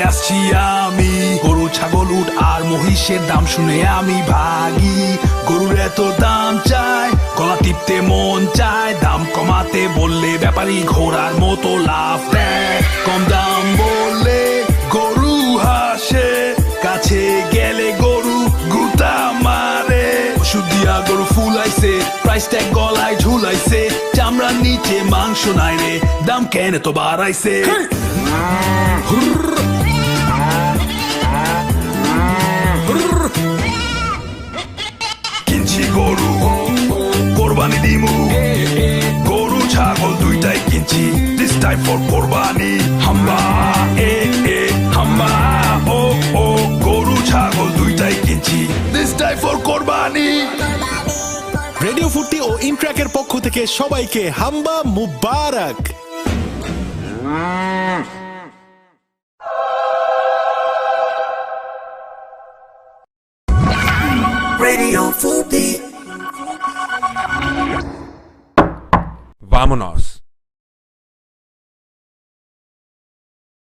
আসছি আমি। গরু ছাগল উট আর মহিষের দাম শুনে আমি ভাগি। গরুর এত দাম চাই, গলা টিপতে মন চায়। দাম কমাতে বললে ব্যাপারী ঘোড়ার মতো লাফ দেয়। কম দাম বললে গরু হাসে, কাছে গেলে গরু গুতা মারে। ওষুধ দিয়া গরু ফুলাইছে, প্রাইস ট্যাগ গলায় ঝুলাইছে। চামড়ার নিচে মাংস নাই রে, দাম কেন তো বাড়াইছে। কিনছি গরু, কোরবানি দিমু। গরু ছাগল দুইটাই কিনছি, দিস টাইম ফর কোরবানি। হাম্বা হাম্বা, ও ও গরু ছাগল দুইটাই কিনছি, দিস টাইম ফর কোরবানি। রেডিও ফুটি ও ইনট্র্যাকের পক্ষ থেকে সবাইকে হাম্বা মুবারক। Radio Futi. Vámonos.